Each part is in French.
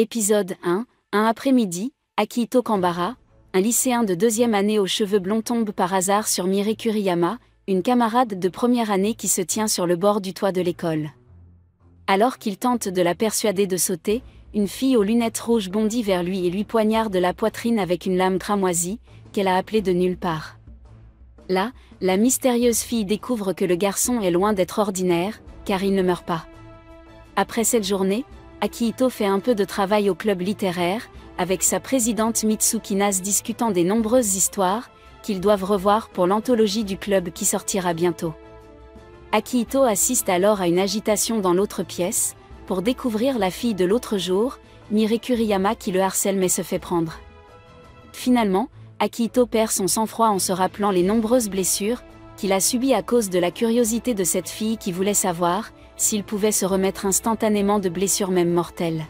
Épisode 1, un après-midi, Akihito Kambara, un lycéen de deuxième année aux cheveux blonds tombe par hasard sur Mire Kuriyama, une camarade de première année qui se tient sur le bord du toit de l'école. Alors qu'il tente de la persuader de sauter, une fille aux lunettes rouges bondit vers lui et lui poignarde la poitrine avec une lame cramoisie, qu'elle a appelée de nulle part. Là, la mystérieuse fille découvre que le garçon est loin d'être ordinaire, car il ne meurt pas. Après cette journée, Akihito fait un peu de travail au club littéraire, avec sa présidente Mitsuki Nase discutant des nombreuses histoires qu'ils doivent revoir pour l'anthologie du club qui sortira bientôt. Akihito assiste alors à une agitation dans l'autre pièce, pour découvrir la fille de l'autre jour, Mire Kuriyama qui le harcèle mais se fait prendre. Finalement, Akihito perd son sang-froid en se rappelant les nombreuses blessures qu'il a subies à cause de la curiosité de cette fille qui voulait savoir s'il pouvait se remettre instantanément de blessures même mortelles.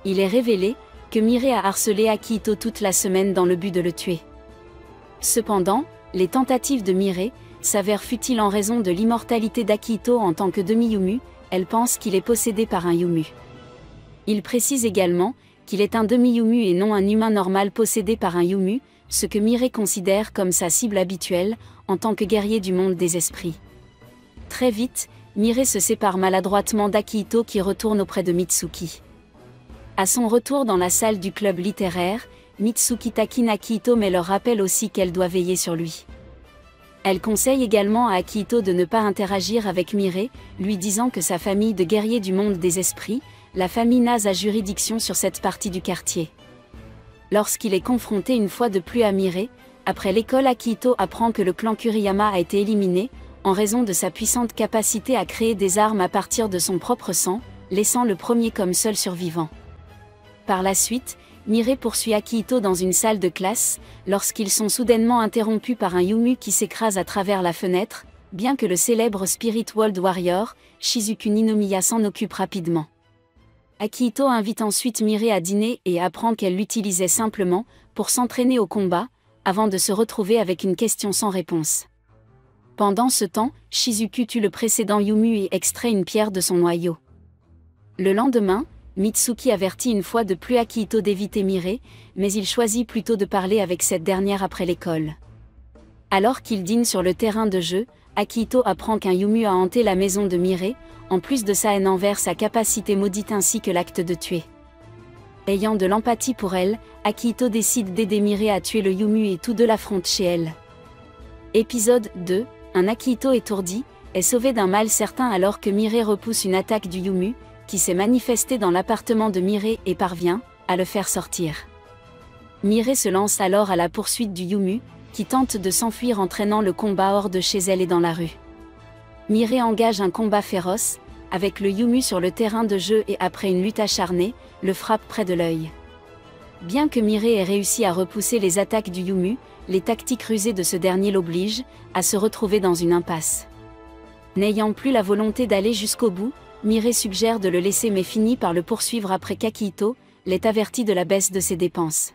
Il est révélé que Mire a harcelé Akihito toute la semaine dans le but de le tuer. Cependant, les tentatives de Mire s'avèrent futiles en raison de l'immortalité d'Akihito en tant que demi-Yumu, elle pense qu'il est possédé par un Yumu. Il précise également qu'il est un demi-Yumu et non un humain normal possédé par un Yumu, ce que Mire considère comme sa cible habituelle, en tant que guerrier du monde des esprits. Très vite, Mire se sépare maladroitement d'Akihito qui retourne auprès de Mitsuki. À son retour dans la salle du club littéraire, Mitsuki taquine Akihito mais leur rappelle aussi qu'elle doit veiller sur lui. Elle conseille également à Akihito de ne pas interagir avec Mire, lui disant que sa famille de guerriers du monde des esprits, la famille Nase a juridiction sur cette partie du quartier. Lorsqu'il est confronté une fois de plus à Mire, après l'école Akihito apprend que le clan Kuriyama a été éliminé, en raison de sa puissante capacité à créer des armes à partir de son propre sang, laissant le premier comme seul survivant. Par la suite, Mire poursuit Akihito dans une salle de classe, lorsqu'ils sont soudainement interrompus par un Yumu qui s'écrase à travers la fenêtre, bien que le célèbre Spirit World Warrior, Shizuku Ninomiya s'en occupe rapidement. Akihito invite ensuite Mire à dîner et apprend qu'elle l'utilisait simplement pour s'entraîner au combat, avant de se retrouver avec une question sans réponse. Pendant ce temps, Shizuku tue le précédent Yumu et extrait une pierre de son noyau. Le lendemain, Mitsuki avertit une fois de plus Akihito d'éviter Mire, mais il choisit plutôt de parler avec cette dernière après l'école. Alors qu'il dîne sur le terrain de jeu, Akihito apprend qu'un Yumu a hanté la maison de Mire, en plus de sa haine envers sa capacité maudite ainsi que l'acte de tuer. Ayant de l'empathie pour elle, Akihito décide d'aider Mire à tuer le Yumu et tous deux l'affrontent chez elle. Épisode 2, un Akihito étourdi, est sauvé d'un mal certain alors que Mire repousse une attaque du Yumu, qui s'est manifesté dans l'appartement de Mire et parvient à le faire sortir. Mire se lance alors à la poursuite du Yumu, qui tente de s'enfuir entraînant le combat hors de chez elle et dans la rue. Mire engage un combat féroce, avec le Yumu sur le terrain de jeu et après une lutte acharnée, le frappe près de l'œil. Bien que Mire ait réussi à repousser les attaques du Yumu, les tactiques rusées de ce dernier l'obligent à se retrouver dans une impasse. N'ayant plus la volonté d'aller jusqu'au bout, Mire suggère de le laisser mais finit par le poursuivre après qu'Akihito l'ait averti de la baisse de ses dépenses.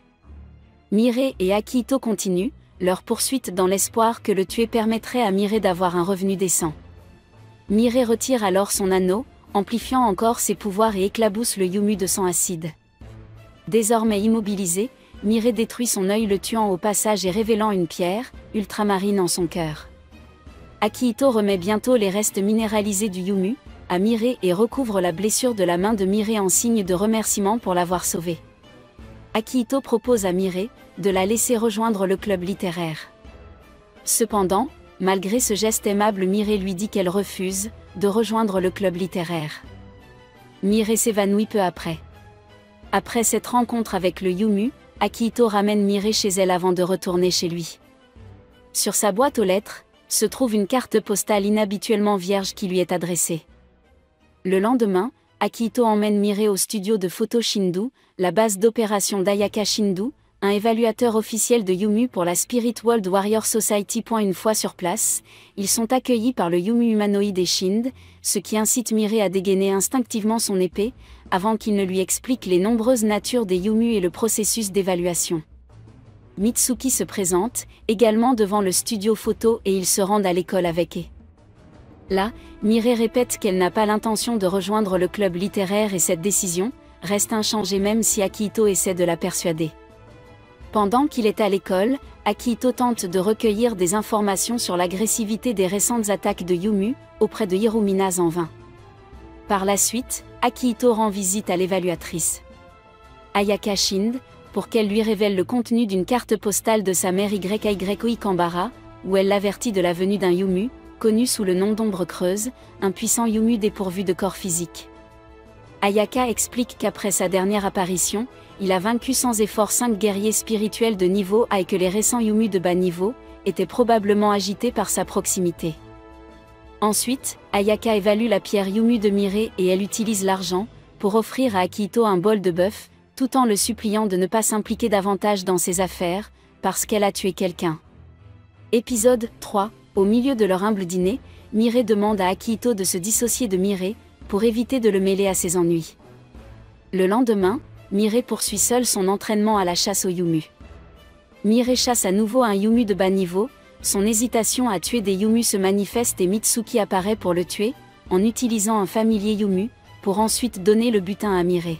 Mire et Akihito continuent leur poursuite dans l'espoir que le tuer permettrait à Mire d'avoir un revenu décent. Mire retire alors son anneau, amplifiant encore ses pouvoirs et éclabousse le Yumu de sang acide. Désormais immobilisé, Mire détruit son œil le tuant au passage et révélant une pierre, ultramarine en son cœur. Akihito remet bientôt les restes minéralisés du Yumu à Mire et recouvre la blessure de la main de Mire en signe de remerciement pour l'avoir sauvée. Akihito propose à Mire de la laisser rejoindre le club littéraire. Cependant, malgré ce geste aimable, Mire lui dit qu'elle refuse de rejoindre le club littéraire. Mire s'évanouit peu après. Après cette rencontre avec le Yumu, Akihito ramène Mire chez elle avant de retourner chez lui. Sur sa boîte aux lettres, se trouve une carte postale inhabituellement vierge qui lui est adressée. Le lendemain, Akihito emmène Mire au studio de photo Shindu, la base d'opération d'Ayaka Shindu, un évaluateur officiel de Yumu pour la Spirit World Warrior Society. Une fois sur place, ils sont accueillis par le Yumu humanoïde et Shind, ce qui incite Mire à dégainer instinctivement son épée, avant qu'il ne lui explique les nombreuses natures des Yumu et le processus d'évaluation. Mitsuki se présente, également devant le studio photo et ils se rendent à l'école avec eux. Là, Mire répète qu'elle n'a pas l'intention de rejoindre le club littéraire et cette décision reste inchangée même si Akihito essaie de la persuader. Pendant qu'il est à l'école, Akihito tente de recueillir des informations sur l'agressivité des récentes attaques de Yumu, auprès de Hirumi Nase en vain. Par la suite, Akihito rend visite à l'évaluatrice Ayaka Shind, pour qu'elle lui révèle le contenu d'une carte postale de sa mère YY Kambara, où elle l'avertit de la venue d'un Yumu, connu sous le nom d'Ombre Creuse, un puissant Yumu dépourvu de corps physique. Ayaka explique qu'après sa dernière apparition, il a vaincu sans effort 5 guerriers spirituels de niveau A et que les récents Yumu de bas niveau étaient probablement agités par sa proximité. Ensuite, Ayaka évalue la pierre Yumu de Miré et elle utilise l'argent pour offrir à Akihito un bol de bœuf, tout en le suppliant de ne pas s'impliquer davantage dans ses affaires, parce qu'elle a tué quelqu'un. Épisode 3. Au milieu de leur humble dîner, Miré demande à Akihito de se dissocier de Miré, pour éviter de le mêler à ses ennuis. Le lendemain, Miré poursuit seul son entraînement à la chasse au Yumu. Miré chasse à nouveau un Yumu de bas niveau, son hésitation à tuer des Yumu se manifeste et Mitsuki apparaît pour le tuer, en utilisant un familier Yumu, pour ensuite donner le butin à Miré.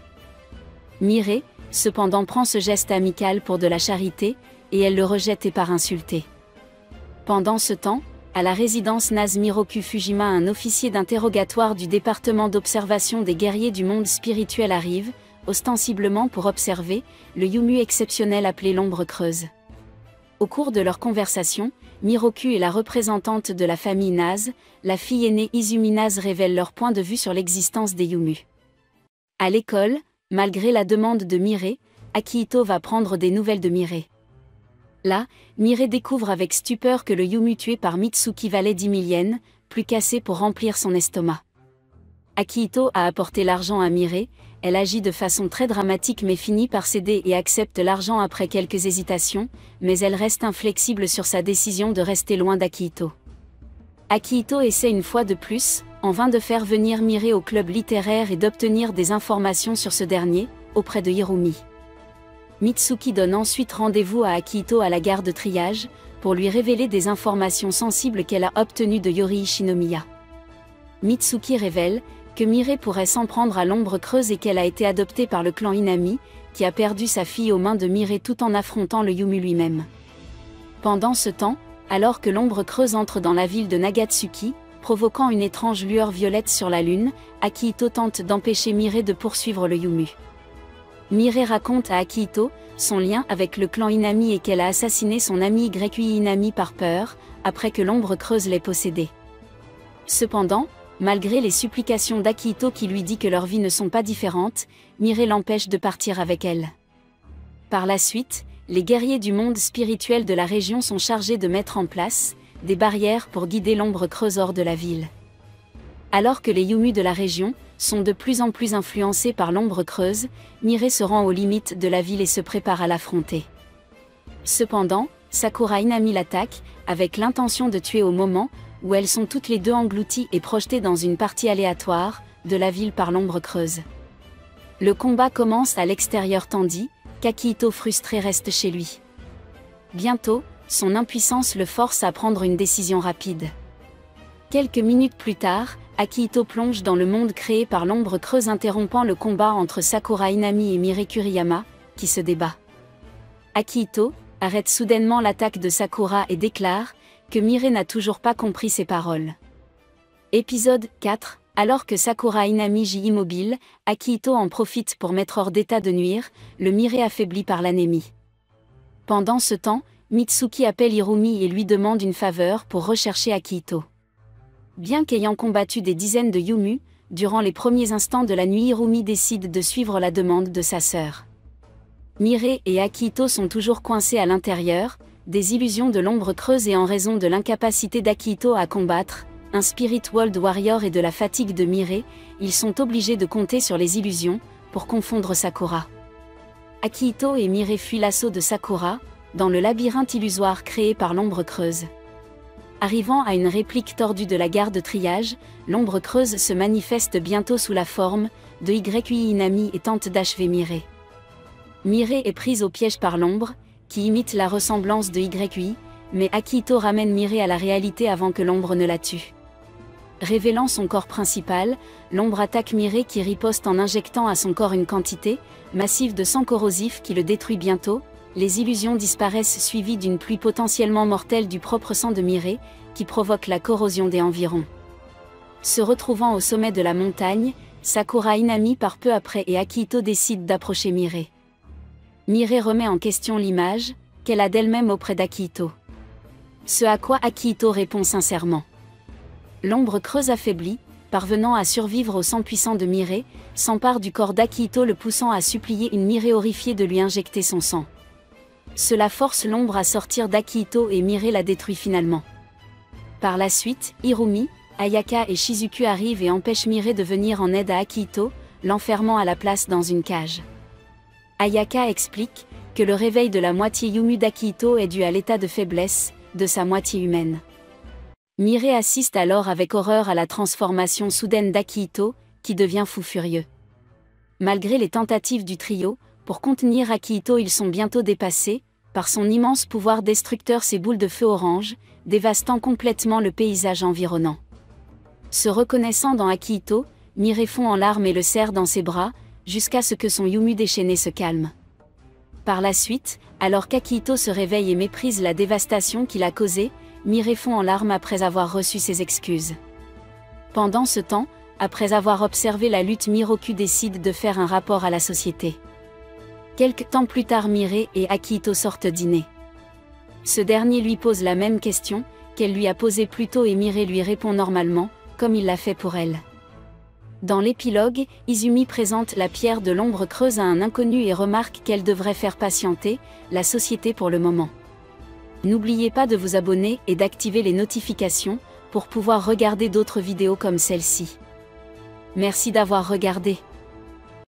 Miré, cependant prend ce geste amical pour de la charité, et elle le rejette et part insulter. Pendant ce temps, à la résidence Nase Miroku Fujima, un officier d'interrogatoire du département d'observation des guerriers du monde spirituel arrive, ostensiblement pour observer le Yumu exceptionnel appelé l'Ombre Creuse. Au cours de leur conversation, Miroku et la représentante de la famille Nase, la fille aînée Izumi Nase, révèlent leur point de vue sur l'existence des Yumu. À l'école, malgré la demande de Miré, Akihito va prendre des nouvelles de Miré. Là, Miré découvre avec stupeur que le Yumu tué par Mitsuki valait 10 000 yens, plus qu'assez pour remplir son estomac. Akihito a apporté l'argent à Miré, elle agit de façon très dramatique mais finit par céder et accepte l'argent après quelques hésitations, mais elle reste inflexible sur sa décision de rester loin d'Akihito. Akihito essaie une fois de plus, en vain, de faire venir Miré au club littéraire et d'obtenir des informations sur ce dernier, auprès de Hirumi. Mitsuki donne ensuite rendez-vous à Akihito à la gare de triage, pour lui révéler des informations sensibles qu'elle a obtenues de Yori Shinomiya. Mitsuki révèle que Miré pourrait s'en prendre à l'Ombre Creuse et qu'elle a été adoptée par le clan Inami, qui a perdu sa fille aux mains de Miré tout en affrontant le Yumu lui-même. Pendant ce temps, alors que l'Ombre Creuse entre dans la ville de Nagatsuki, provoquant une étrange lueur violette sur la lune, Akihito tente d'empêcher Miré de poursuivre le Yumu. Miré raconte à Akihito son lien avec le clan Inami et qu'elle a assassiné son ami YY Inami par peur, après que l'Ombre Creuse l'ait possédé. Cependant, malgré les supplications d'Akihito qui lui dit que leurs vies ne sont pas différentes, Miré l'empêche de partir avec elle. Par la suite, les guerriers du monde spirituel de la région sont chargés de mettre en place des barrières pour guider l'Ombre Creuse hors de la ville. Alors que les Yumu de la région sont de plus en plus influencés par l'Ombre Creuse, Miré se rend aux limites de la ville et se prépare à l'affronter. Cependant, Sakura Inami l'attaque, avec l'intention de tuer au moment où elles sont toutes les deux englouties et projetées dans une partie aléatoire de la ville par l'Ombre Creuse. Le combat commence à l'extérieur tandis qu'Akihito frustré reste chez lui. Bientôt, son impuissance le force à prendre une décision rapide. Quelques minutes plus tard, Akihito plonge dans le monde créé par l'Ombre Creuse, interrompant le combat entre Sakura Inami et Miré Kuriyama, qui se débat. Akihito arrête soudainement l'attaque de Sakura et déclare que Miré n'a toujours pas compris ses paroles. Épisode 4. Alors que Sakura Inami gît immobile, Akihito en profite pour mettre hors d'état de nuire le Miré affaibli par l'anémie. Pendant ce temps, Mitsuki appelle Hirumi et lui demande une faveur pour rechercher Akihito. Bien qu'ayant combattu des dizaines de Yumu, durant les premiers instants de la nuit, Hirumi décide de suivre la demande de sa sœur. Miré et Akihito sont toujours coincés à l'intérieur des illusions de l'Ombre Creuse et en raison de l'incapacité d'Akihito à combattre un Spirit World Warrior et de la fatigue de Miré, ils sont obligés de compter sur les illusions pour confondre Sakura. Akihito et Miré fuient l'assaut de Sakura dans le labyrinthe illusoire créé par l'Ombre Creuse. Arrivant à une réplique tordue de la gare de triage, l'Ombre Creuse se manifeste bientôt sous la forme de YY Inami et tente d'achever Miré. Miré est prise au piège par l'ombre, qui imite la ressemblance de YY, mais Akihito ramène Miré à la réalité avant que l'ombre ne la tue. Révélant son corps principal, l'ombre attaque Mirai qui riposte en injectant à son corps une quantité massive de sang corrosif qui le détruit bientôt. Les illusions disparaissent suivies d'une pluie potentiellement mortelle du propre sang de Mirai, qui provoque la corrosion des environs. Se retrouvant au sommet de la montagne, Sakura Inami part peu après et Akihito décide d'approcher Mirai. Mirai remet en question l'image qu'elle a d'elle-même auprès d'Akihito. Ce à quoi Akihito répond sincèrement. L'ombre creuse affaiblie, parvenant à survivre au sang puissant de Mirai, s'empare du corps d'Akihito le poussant à supplier une Mirai horrifiée de lui injecter son sang. Cela force l'ombre à sortir d'Akihito et Mirai la détruit finalement. Par la suite, Hirumi, Ayaka et Shizuku arrivent et empêchent Mirai de venir en aide à Akihito, l'enfermant à la place dans une cage. Ayaka explique que le réveil de la moitié Yumu d'Akihito est dû à l'état de faiblesse de sa moitié humaine. Mirai assiste alors avec horreur à la transformation soudaine d'Akihito, qui devient fou furieux. Malgré les tentatives du trio, pour contenir Akihito, ils sont bientôt dépassés par son immense pouvoir destructeur, ses boules de feu orange, dévastant complètement le paysage environnant. Se reconnaissant dans Akihito, Mirai fond en larmes et le serre dans ses bras, jusqu'à ce que son Yumu déchaîné se calme. Par la suite, alors qu'Akihito se réveille et méprise la dévastation qu'il a causée, Mirai fond en larmes après avoir reçu ses excuses. Pendant ce temps, après avoir observé la lutte, Miroku décide de faire un rapport à la société. Quelque temps plus tard, Mirai et Akihito sortent dîner. Ce dernier lui pose la même question qu'elle lui a posée plus tôt et Mirai lui répond normalement, comme il l'a fait pour elle. Dans l'épilogue, Izumi présente la pierre de l'ombre creuse à un inconnu et remarque qu'elle devrait faire patienter la société pour le moment. N'oubliez pas de vous abonner et d'activer les notifications pour pouvoir regarder d'autres vidéos comme celle-ci. Merci d'avoir regardé.